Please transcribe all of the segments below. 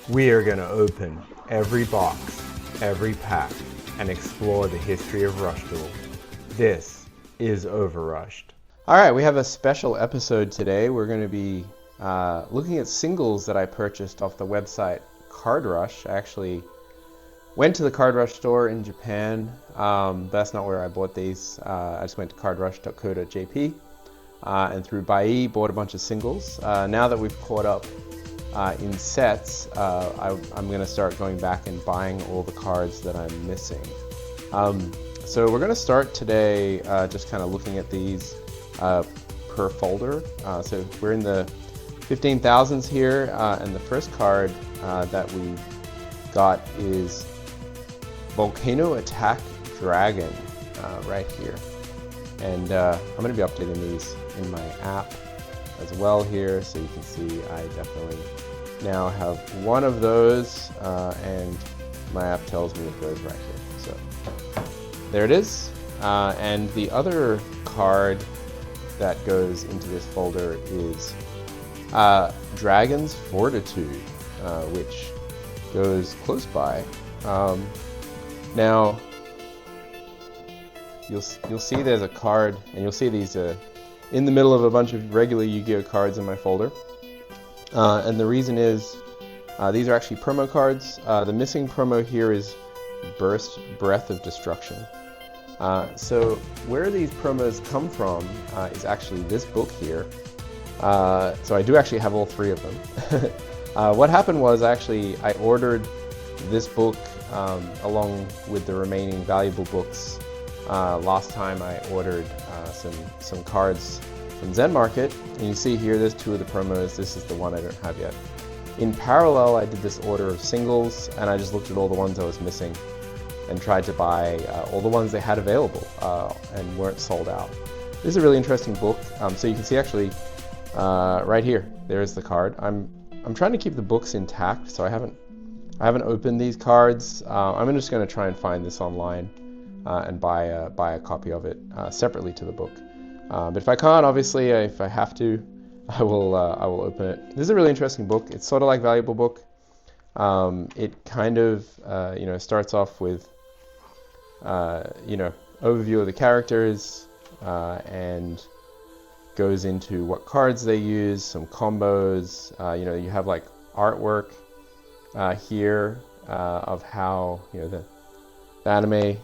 We are going to open every box, every pack, and explore the history of Rush Duel. This is Overrushed. All right, we have a special episode today. We're going to be looking at singles that I purchased off the website CardRush. I actually went to the CardRush store in Japan. That's not where I bought these. I just went to cardrush.jp and through Bai bought a bunch of singles. Now that we've caught up in sets, I'm going to start going back and buying all the cards that I'm missing. So we're going to start today just kind of looking at these per folder. So we're in the 15,000s here, and the first card that we got is Volcano Attack Dragon right here. And I'm going to be updating these in my app as well here, so you can see I definitely now have one of those, and my app tells me it goes right here. So there it is. And the other card that goes into this folder is Dragon's Fortitude, which goes close by. Now you'll see there's a card, and you'll see these in the middle of a bunch of regular Yu-Gi-Oh cards in my folder. And the reason is these are actually promo cards. The missing promo here is Breath of Destruction. So where these promos come from is actually this book here. So I do actually have all three of them. What happened was I ordered this book along with the remaining valuable books. Last time I ordered some cards from Zen Market, and you see here there's two of the promos. This is the one I don't have yet. In parallel, I did this order of singles, and I just looked at all the ones I was missing and tried to buy all the ones they had available and weren't sold out. This is a really interesting book. So you can see actually right here, there's the card. I'm trying to keep the books intact, so I haven't opened these cards. I'm just going to try and find this online and buy a copy of it separately to the book. But if I can't, obviously, if I have to, I will open it. This is a really interesting book. It's sort of like Valuable Book. It kind of starts off with overview of the characters and goes into what cards they use, some combos. You have like artwork here of how the anime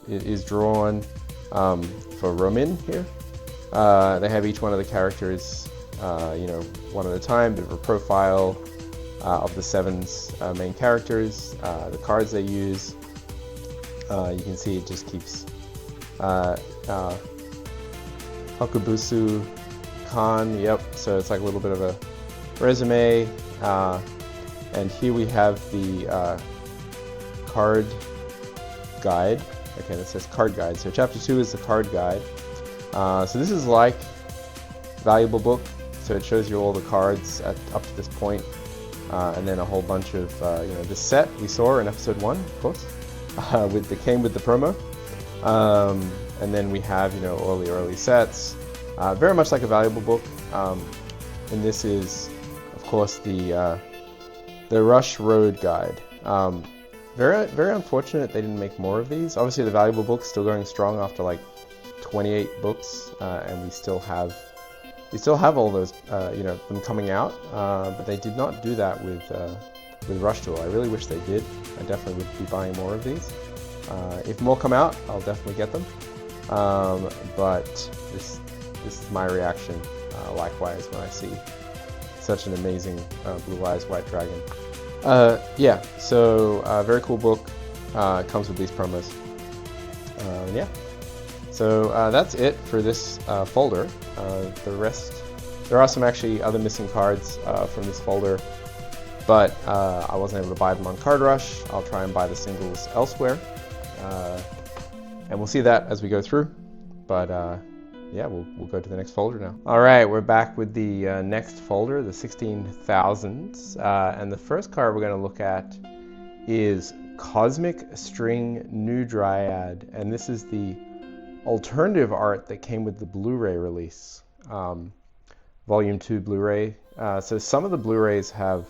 is drawn for Romin here. They have each one of the characters, one at a time, bit of a profile of the seven's main characters, the cards they use. You can see it just keeps Hakubusu Khan, yep, so it's like a little bit of a resume. And here we have the card guide. Okay, that says card guide. So chapter 2 is the card guide. So this is like Valuable Book. So it shows you all the cards up to this point, and then a whole bunch of the set we saw in episode 1, of course, that came with the promo. And then we have all the early sets, very much like a Valuable Book. And this is, of course, the Rush Road Guide. Very, very unfortunate they didn't make more of these. Obviously, the Valuable Book's still going strong after like 28 books, and we still have all those, them coming out. But they did not do that with Rush Duel. I really wish they did. I definitely would be buying more of these. If more come out, I'll definitely get them. But this is my reaction. Likewise, when I see such an amazing Blue Eyes White Dragon. So very cool book. Comes with these promos. So that's it for this folder. The rest, there are some actually other missing cards from this folder, but I wasn't able to buy them on CardRush. I'll try and buy the singles elsewhere, and we'll see that as we go through. But we'll go to the next folder now. All right, we're back with the next folder, the 16,000s, and the first card we're going to look at is Cosmic String New Dryad, and this is the alternative art that came with the Blu-ray release, Volume 2 Blu-ray. So some of the Blu-rays have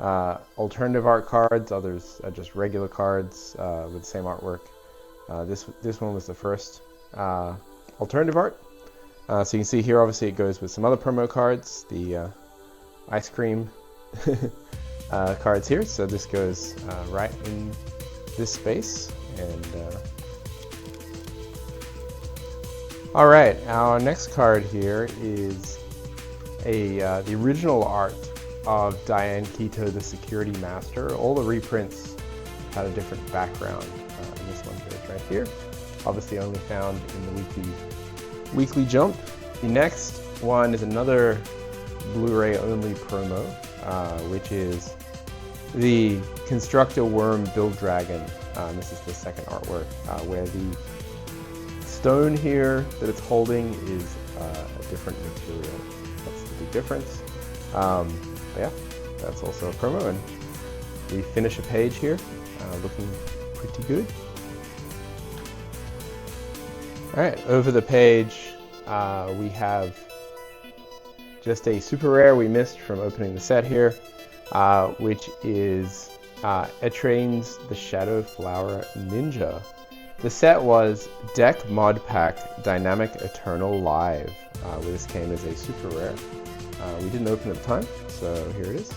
alternative art cards. Others are just regular cards with the same artwork. This one was the first alternative art. So you can see here, obviously it goes with some other promo cards, the ice cream cards here. So this goes right in this space. And all right, our next card here is the original art of Diane Keto, the Security Master. All the reprints had a different background. This one goes right here. Obviously only found in the weekly jump. The next one is another Blu-ray only promo, which is the Constructor Worm Build Dragon. This is the second artwork, where the stone here that it's holding is a different material. That's the big difference. But yeah, that's also a promo, and we finish a page here, looking pretty good. All right, over the page, we have just a super rare we missed from opening the set here, which is Etrain's The Shadow Flower Ninja. The set was Deck Mod Pack Dynamic Eternal Live, where this came as a super rare. We didn't open at the time, so here it is.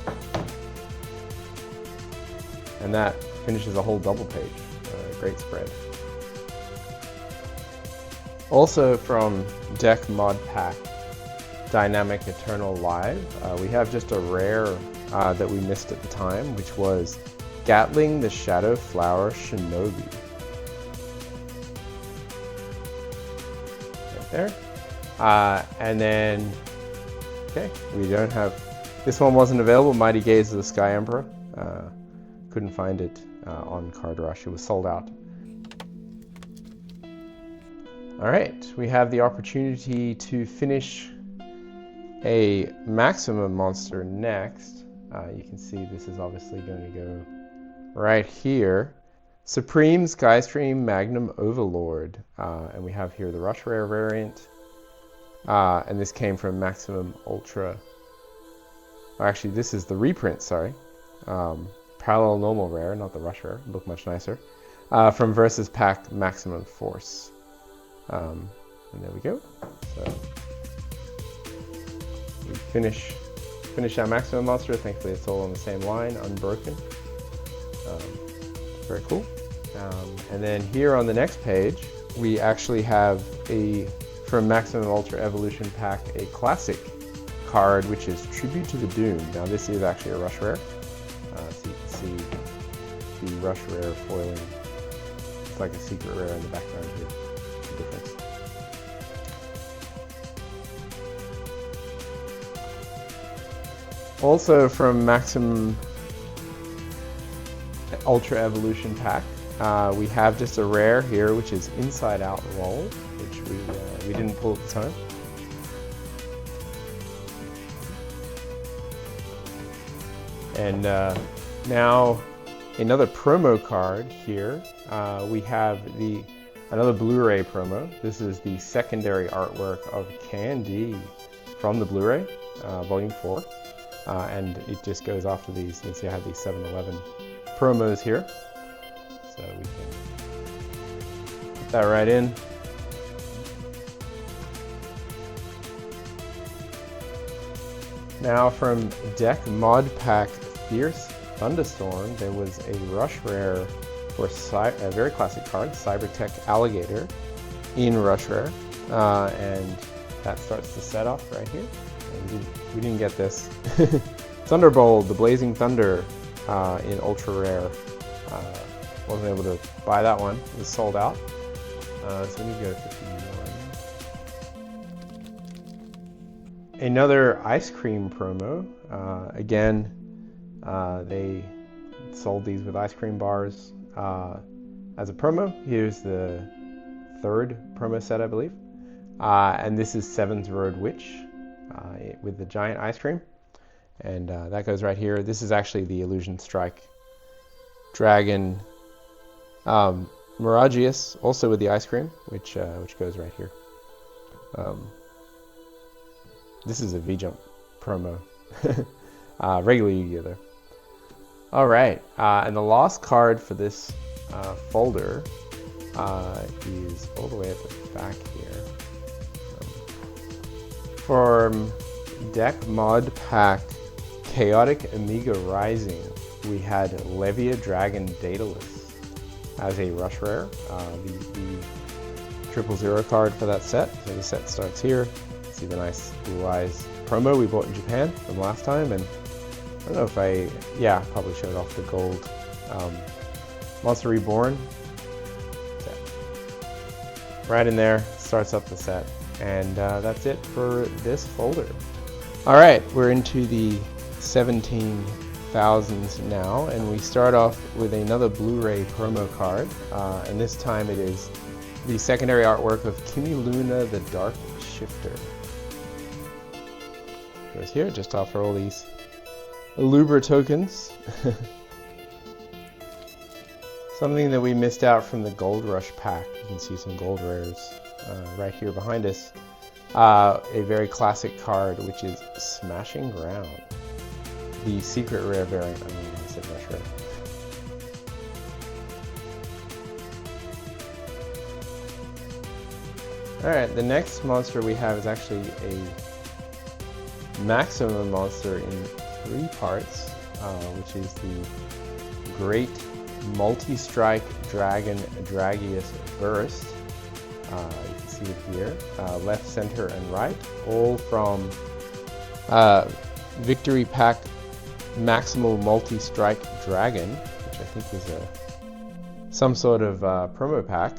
And that finishes a whole double page. Great spread. Also from Deck Mod Pack Dynamic Eternal Live, we have just a rare that we missed at the time, which was Gatling the Shadow Flower Shinobi. Right there. And then, okay, we don't have, this one wasn't available, Mighty Gaze of the Sky Emperor. Couldn't find it on Card Rush, it was sold out. All right, we have the opportunity to finish a maximum monster next. You can see this is obviously going to go right here. Supreme Skystream Magnum Overlord. And we have here the Rush Rare variant. And this came from Maximum Ultra. Or actually, this is the reprint, sorry. Parallel Normal Rare, not the Rush Rare. Look much nicer. From Versus Pack Maximum Force. And there we go. So we finish our maximum monster. Thankfully, it's all on the same line, unbroken. Very cool. And then here on the next page, we actually have from Maximum Ultra Evolution Pack, a classic card, which is Tribute to the Doom. Now, this is actually a Rush Rare. So you can see the Rush Rare foiling. It's like a secret rare in the background here. Difference. Also from Maximum Ultra Evolution Pack, we have just a rare here, which is Inside Out Roll, which we didn't pull at the time. And now another promo card here. We have another Blu-ray promo. This is the secondary artwork of Candy from the Blu-ray, Volume 4. And it just goes after these. You can see I have these 7-Eleven promos here. So we can put that right in. Now from Deck Mod Pack Fierce Thunderstorm, there was a Rush Rare for a very classic card, Cybertech Alligator in Rush Rare, and that starts the set off right here. And we didn't get this. Thunderbolt, the Blazing Thunder in Ultra Rare. Wasn't able to buy that one. It was sold out. So we need to go to 51. Another ice cream promo. Again, they sold these with ice cream bars as a promo. Here's the third promo set, I believe. And this is Seven's Road Witch with the giant ice cream. And that goes right here. This is actually the Illusion Strike Dragon Miragius, also with the ice cream, which goes right here. This is a V-Jump promo. Regular Yu-Gi-Oh! All right, and the last card for this folder is all the way at the back here. For Deck Mod Pack Chaotic Amiga Rising, we had Levia Dragon Daedalus as a rush rare, the 000 card for that set. So the set starts here. See the nice Blue Eyes promo we bought in Japan from last time, and I don't know if probably showed off the gold Monster Reborn set. Right in there, starts up the set. And that's it for this folder. All right, we're into the 17,000s now, and we start off with another Blu-ray promo card, and this time it is the secondary artwork of Kimi Luna, the Dark Shifter. Goes here, just offer all these Illubra tokens. Something that we missed out from the Gold Rush pack. You can see some gold rares right here behind us. A very classic card, which is Smashing Ground. The secret rare variant. I said rush rare. Alright, the next monster we have is actually a maximum monster in 3 parts, which is the Great Multi-Strike Dragon Dragius Burst. You can see it here, left, center, and right, all from Victory Pack Maximal Multi-Strike Dragon, which I think is some sort of promo pack,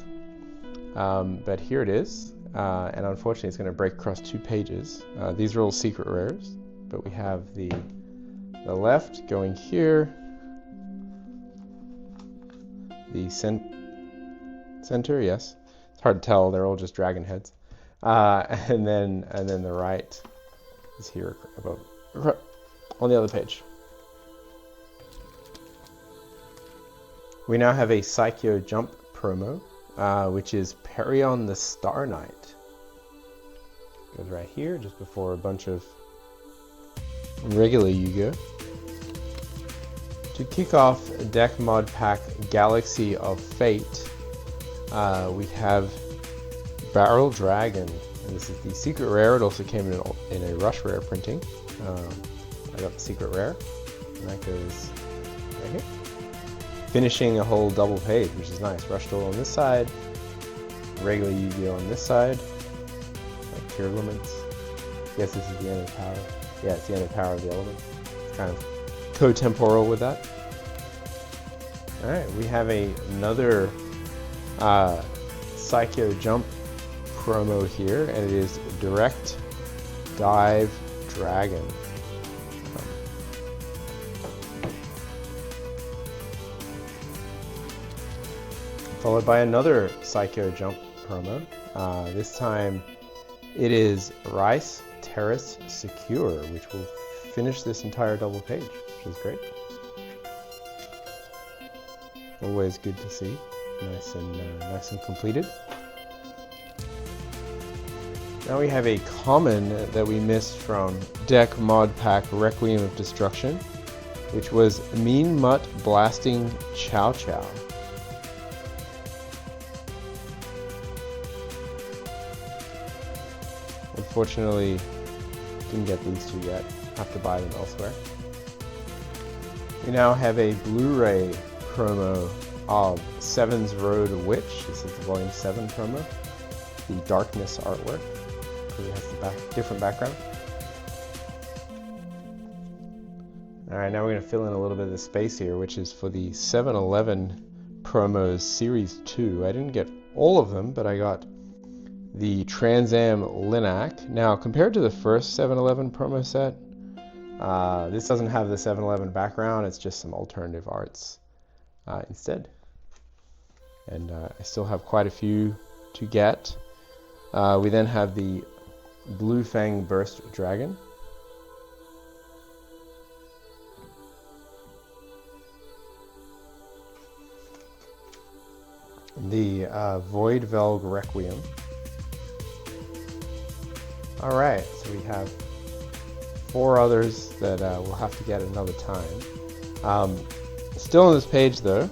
but here it is, and unfortunately it's going to break across 2 pages. These are all secret rares, but we have the left going here, the center, yes. It's hard to tell, they're all just dragon heads. And then the right is here above, on the other page. We now have a Psycho Jump promo, which is Perion the Star Knight. Goes right here, just before a bunch of regular Yu-Gi-Oh! To kick off Deck Mod Pack Galaxy of Fate, we have Barrel Dragon, and this is the secret rare. It also came in a rush rare printing. I got the secret rare, and that goes right here. Finishing a whole double page, which is nice. Rush Duel on this side, regular Yu-Gi-Oh! On this side, like Pure Elements. I guess this is the end of power. Yeah, it's the end of power of the elements. It's kind of co-temporal with that. Alright, we have another Psycho Jump promo here, and it is Direct Dive Dragon. Followed by another Psycho Jump promo. This time it is Rice Terrace Secure, which will finish this entire double page, which is great. Always good to see. Nice and completed. Now we have a common that we missed from Deck Mod Pack Requiem of Destruction, which was Mean Mutt Blasting Chow Chow. Unfortunately, didn't get these two yet. Have to buy them elsewhere. We now have a Blu-ray promo of Seven's Road Witch. This is the Volume 7 promo. The Darkness artwork. It has the different background. Alright, now we're going to fill in a little bit of the space here, which is for the 7-Eleven promos Series 2. I didn't get all of them, but I got the Trans Am Linac. Now, compared to the first 7-Eleven promo set, this doesn't have the 7-Eleven background, it's just some alternative arts instead. And I still have quite a few to get. We then have the Blue Fang Burst Dragon. The Void Velg Requiem. Alright, so we have 4 others that we'll have to get another time. Still on this page though,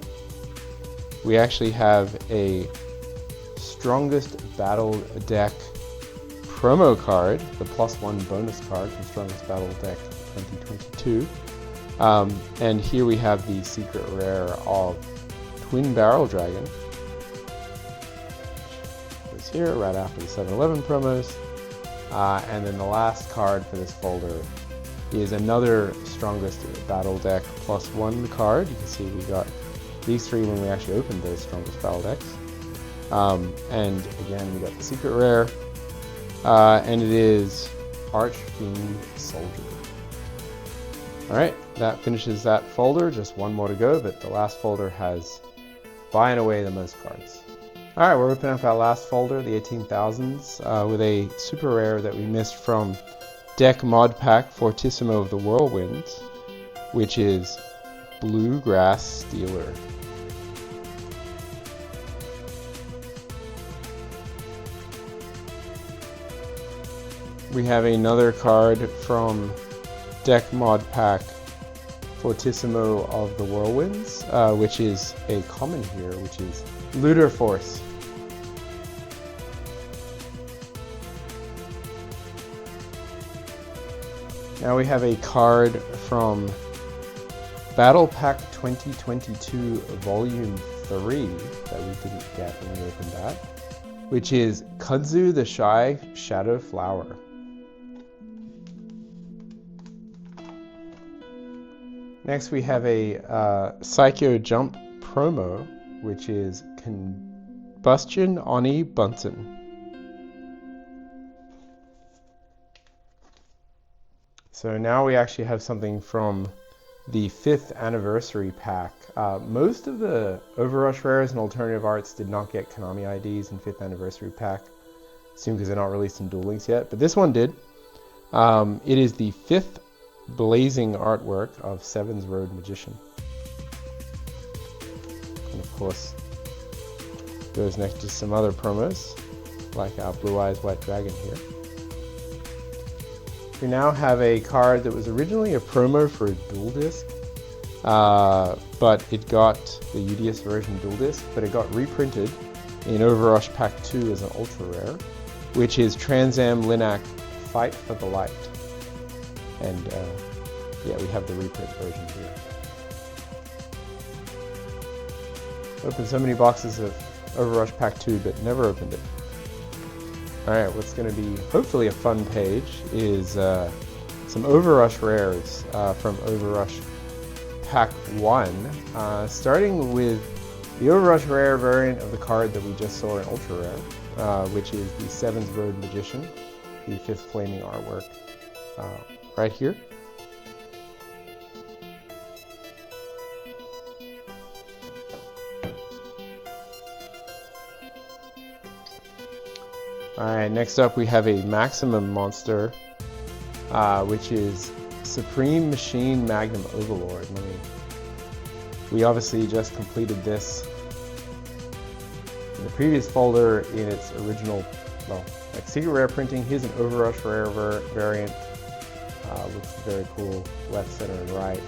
we actually have a Strongest Battle Deck promo card, the +1 bonus card from Strongest Battle Deck 2022. And here we have the secret rare of Twin Barrel Dragon. It's here right after the 7-Eleven promos. And then the last card for this folder is another Strongest Battle Deck +1 card. You can see we got these three when we actually opened those Strongest Battle Decks. And again, we got the secret rare, and it is Archfiend Soldier. Alright, that finishes that folder, just one more to go, but the last folder has by and away the most cards. Alright, we're opening up our last folder, the 18,000s, with a super rare that we missed from Deck Mod Pack Fortissimo of the Whirlwinds, which is Bluegrass Stealer. We have another card from Deck Mod Pack Fortissimo of the Whirlwinds, which is a common here, which is Looter Force. Now we have a card from Battle Pack 2022 Volume 3 that we didn't get when we opened that, which is Kudzu the Shy Shadow Flower. Next we have a Psycho Jump promo, which is Combustion Oni Bunsen. So now we actually have something from the 5th anniversary pack. Most of the Overrush rares and alternative arts did not get Konami IDs in 5th anniversary pack, assume because they're not released in Duel Links yet, but this one did. It is the 5th blazing artwork of Seven's Road Magician. And of course, goes next to some other promos, like our Blue Eyes White Dragon here. We now have a card that was originally a promo for a Dual Disc, but it got the UDS version Dual Disc, but it got reprinted in Overrush Pack 2 as an ultra rare, which is Trans Am Linak Fight for the Light. And yeah, we have the reprint version here. Opened so many boxes of Overrush Pack 2, but never opened it. Alright, what's going to be hopefully a fun page is some Overrush rares from Overrush Pack 1, starting with the Overrush rare variant of the card that we just saw in Ultra Rare, which is the Seven's Road Magician, the 5th flaming artwork right here. Alright, next up we have a Maximum monster, which is Supreme Machine Magnum Overlord. We obviously just completed this in the previous folder in its original, well, like secret rare printing. Here's an Overrush rare variant. Looks very cool, left, center, and right,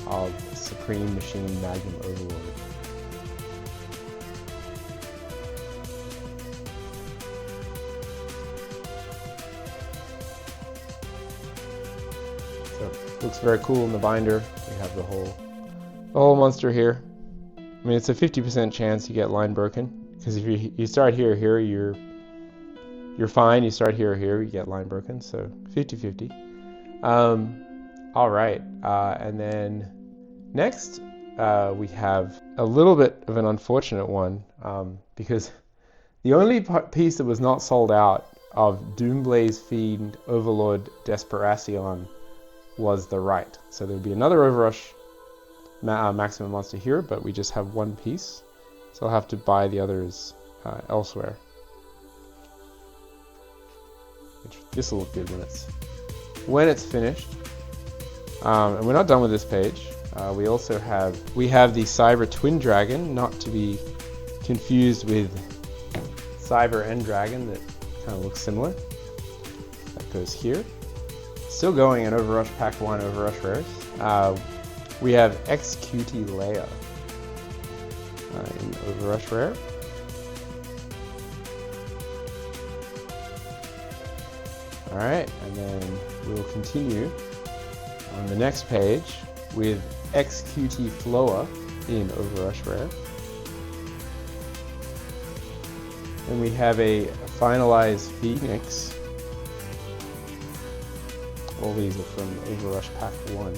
of Supreme Machine Magnum Overlord. So, looks very cool in the binder. We have the whole monster here. I mean, it's a 50% chance you get line broken, because if you start here, you're fine. You start here, you get line broken, so 50-50. Alright, and then next we have a little bit of an unfortunate one, because the only piece that was not sold out of Doomblaze Fiend Overlord Desperacion was the right. So there would be another Overrush Maximum monster here, but we just have one piece, so I'll have to buy the others elsewhere. This will look good when it's finished. And we're not done with this page. We also have the Cyber Twin Dragon, not to be confused with Cyber End Dragon that kind of looks similar. That goes here. Still going in Overrush Pack 1 Overrush rares. We have XQT Leia in Overrush Rare. Alright, and then we'll continue on the next page with XQT Floa in Overrush Rare. And we have a finalized Phoenix. All these are from Overrush Pack 1.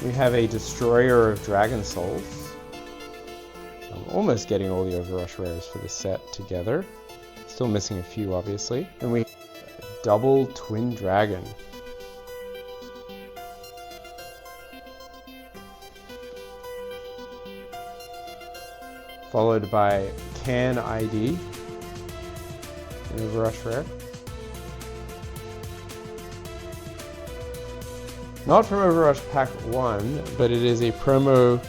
We have a Destroyer of Dragon Souls. I'm almost getting all the Overrush Rares for the set together. Still missing a few, obviously. And we have a Double Twin Dragon. Followed by Can ID in Overrush Rare. Not from Overrush Pack 1, but it is a promo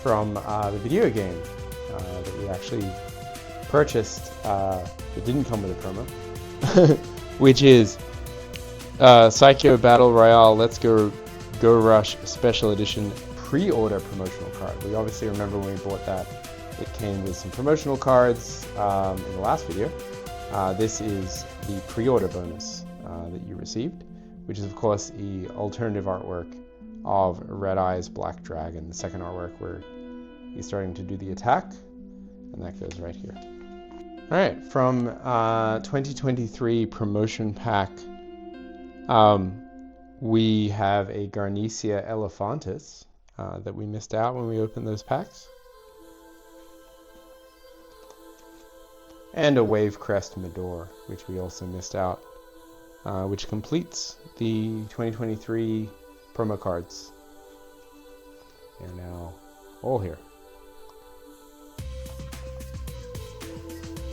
from the video game that we actually purchased. It didn't come with a promo, which is Psycho Battle Royale Let's Go Rush Special Edition pre-order promotional card. We obviously remember when we bought that, it came with some promotional cards in the last video. This is the pre-order bonus that you received, which is of course the alternative artwork of Red Eye's Black Dragon, the second artwork where he's starting to do the attack, and that goes right here. Alright, from 2023 promotion pack, we have a Garnecia Elephantis that we missed out when we opened those packs. And a Wave Crest Medor, which we also missed out, which completes the 2023 promo cards. They're now all here.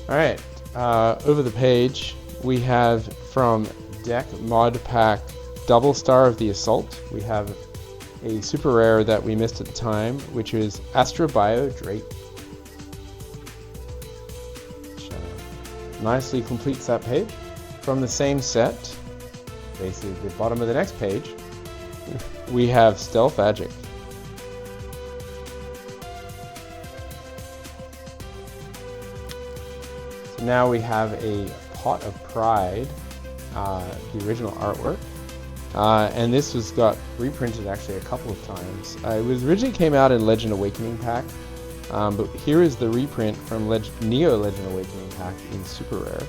Alright, over the page we have from Deck Mod Pack Double Star of the Assault. We have a super rare that we missed at the time, which is Astrobio Drake. Nicely completes that page. From the same set, basically the bottom of the next page, we have Stealth Agic. So now we have a Pot of Pride, the original artwork, and this was got reprinted actually a couple of times. It was originally came out in Legend Awakening pack. But here is the reprint from Neo Legend Awakening pack in Super Rare.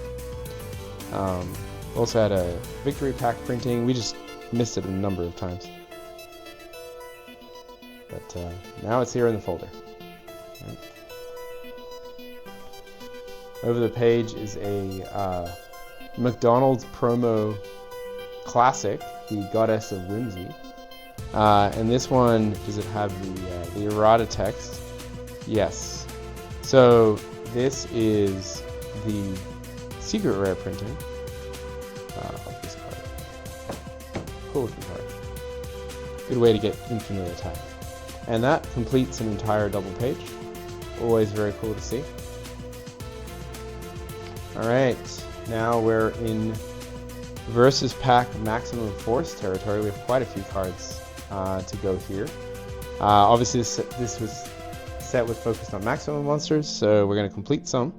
Also had a Victory pack printing. We just missed it a number of times. But now it's here in the folder. Right. Over the page is a McDonald's promo classic, the Goddess of Whimsy. And this one, does it have the errata text? Yes. So this is the secret rare printing of this card. Cool looking card. Good way to get infinite attack. And that completes an entire double page. Always very cool to see. Alright, now we're in Versus Pack Maximum Force territory. We have quite a few cards to go here. Obviously this was set was focused on maximum monsters, so we're going to complete some.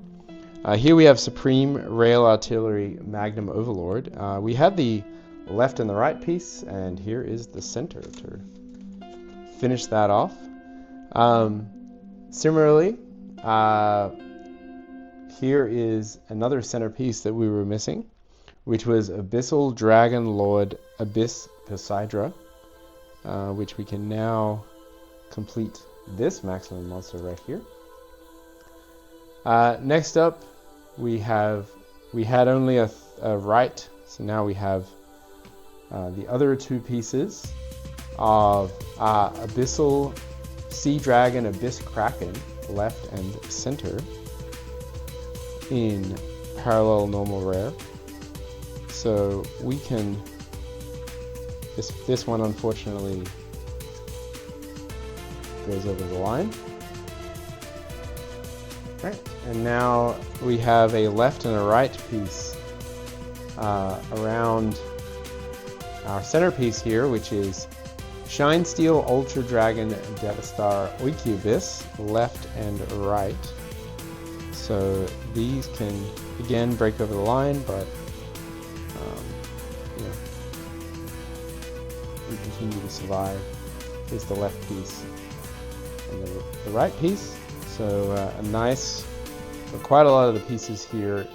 Here we have Supreme Rail Artillery Magnum Overlord. We had the left and the right piece, and here is the center to finish that off. Similarly, here is another centerpiece that we were missing, which was Abyssal Dragon Lord Abyss Poseidra, which we can now complete this maximum monster right here. Next up, we had only a right, so now we have the other two pieces of Abyssal Sea Dragon Abyss Kraken, left and center, in parallel normal rare. So we can, this one unfortunately goes over the line. Right, and now we have a left and a right piece around our centerpiece here, which is Shine Steel, Ultra Dragon, Devastator, Oikyubis, left and right. So these can again break over the line, but we continue to survive. Here's the left piece and the right piece. So a nice, quite a lot of the pieces here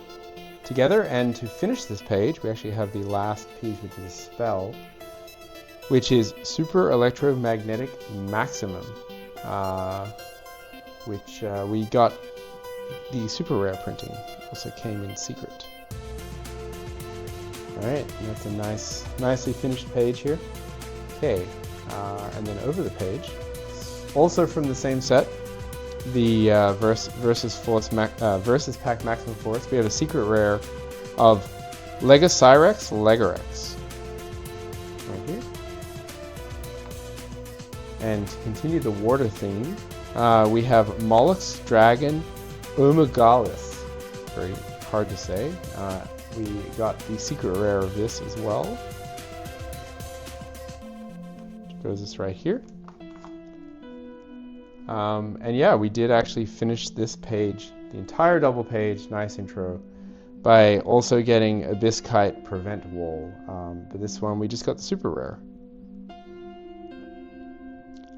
together. And to finish this page, we actually have the last piece, which is a spell, which is Super Electromagnetic Maximum, which we got the super rare printing. Also came in secret. All right, and that's a nicely finished page here. Okay, and then over the page, also from the same set, the versus Pack Maximum Force, we have a secret rare of Legocyrex Legorex. Right here. And to continue the water theme, we have Mollux Dragon Omegalis. Very hard to say. We got the secret rare of this as well. Which goes this right here. And yeah, we did actually finish this page, the entire double page, nice intro, by also getting Abyskite Prevent Wall. But this one we just got the super rare.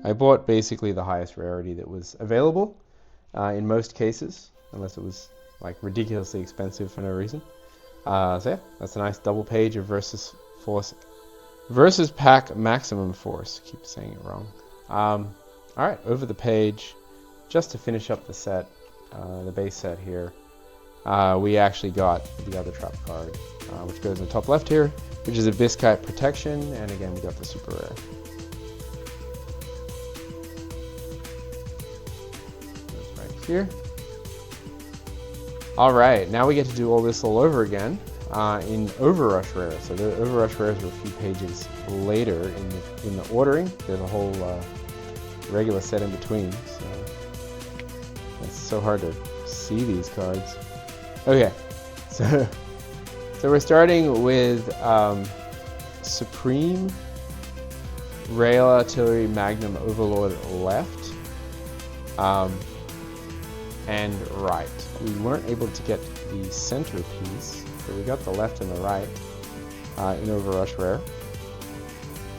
I bought basically the highest rarity that was available in most cases, unless it was like ridiculously expensive for no reason. So yeah, that's a nice double page of versus Pack Maximum Force. Keep saying it wrong. All right, over the page, just to finish up the set, the base set here, we actually got the other trap card, which goes in the top left here, which is Abyskite Protection, and again we got the super rare. Here. Alright, now we get to do all this all over again in Overrush Rare. So the Overrush Rares are a few pages later in the ordering. There's a whole regular set in between, so it's so hard to see these cards. Okay, so we're starting with Supreme Rail Artillery Magnum Overlord left. And right. We weren't able to get the center piece, but we got the left and the right in Overrush Rare.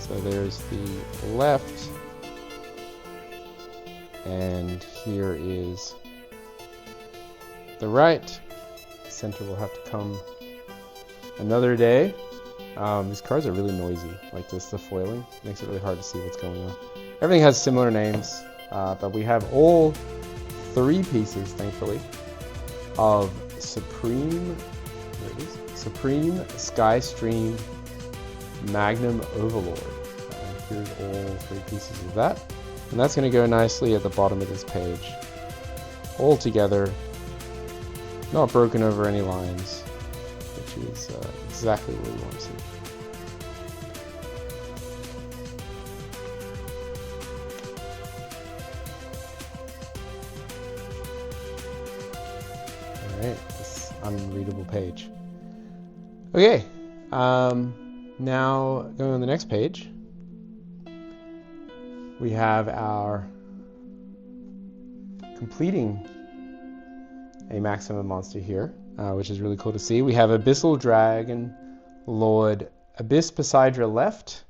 So there's the left, and here is the right. The center will have to come another day. These cards are really noisy, like this, the foiling makes it really hard to see what's going on. Everything has similar names, but we have all 3 pieces, thankfully, of Supreme Skystream Magnum Overlord. Here's all 3 pieces of that, and that's going to go nicely at the bottom of this page, all together, not broken over any lines, which is exactly what we want to see. This unreadable page. Okay, now going on the next page, we have our completing a maximum monster here, which is really cool to see. We have Abyssal Dragon Lord Abyss Poseidra left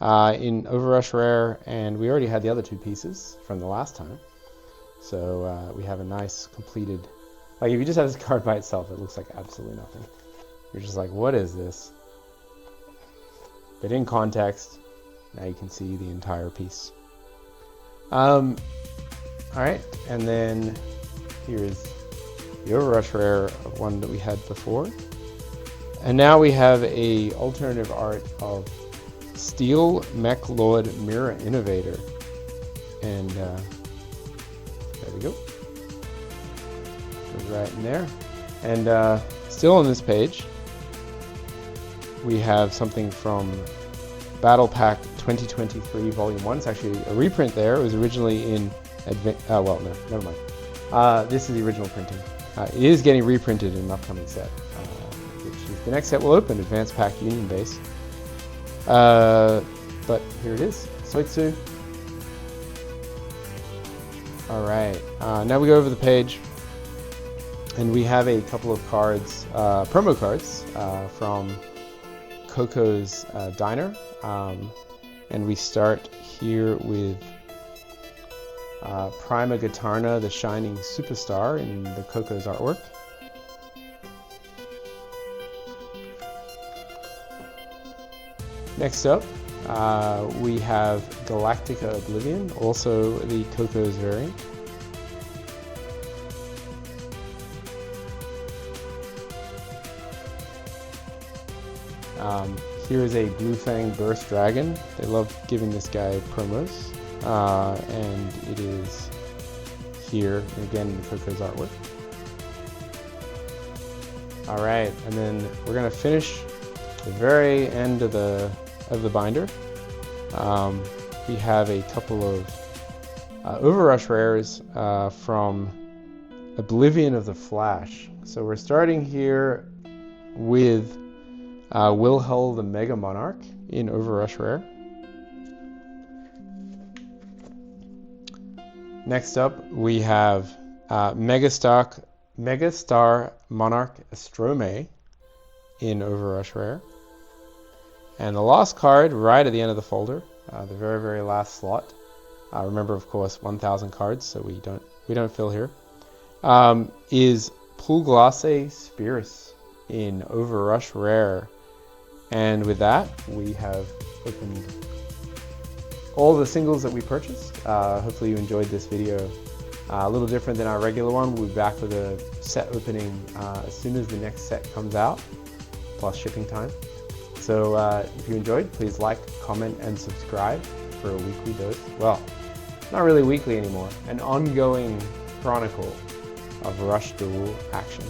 in Overrush Rare, and we already had the other 2 pieces from the last time. So we have a nice completed. Like, if you just have this card by itself, it looks like absolutely nothing. You're just like, what is this? But in context, now you can see the entire piece. Alright, and then here's the Overrush Rare one that we had before. And now we have a alternative art of Steel Mech Lord Mirror Innovator. And there we go. Right in there. And still on this page, we have something from Battle Pack 2023 Volume 1. It's actually a reprint there. It was originally in well, no, never mind. This is the original printing. It is getting reprinted in an upcoming set, which is the next set we'll open, Advanced Pack Union Base. But here it is. Soitsu. All right, now we go over the page, and we have a couple of cards, promo cards from Coco's Diner, and we start here with Prima Guitarna, the Shining Superstar in the Coco's artwork. Next up, we have Galactica Oblivion, also the Coco's variant. Here is a Blue Fang Burst Dragon. They love giving this guy promos, and it is here again in the Coco's artwork. All right, and then we're gonna finish the very end of the binder. We have a couple of Overrush rares from Oblivion of the Flash. So we're starting here with Wilhel the Mega Monarch in Overrush rare. Next up, we have Megastar Monarch Astrome in Overrush rare. And the last card, right at the end of the folder, the very, very last slot. Remember, of course, 1,000 cards, so we don't fill here. Is Pulglace Spirus in Overrush rare. And with that, we have opened all the singles that we purchased. Hopefully you enjoyed this video. A little different than our regular one. We'll be back with a set opening as soon as the next set comes out, plus shipping time. So if you enjoyed, please like, comment, and subscribe for a weekly dose. Well, not really weekly anymore. An ongoing chronicle of Rush Duel action.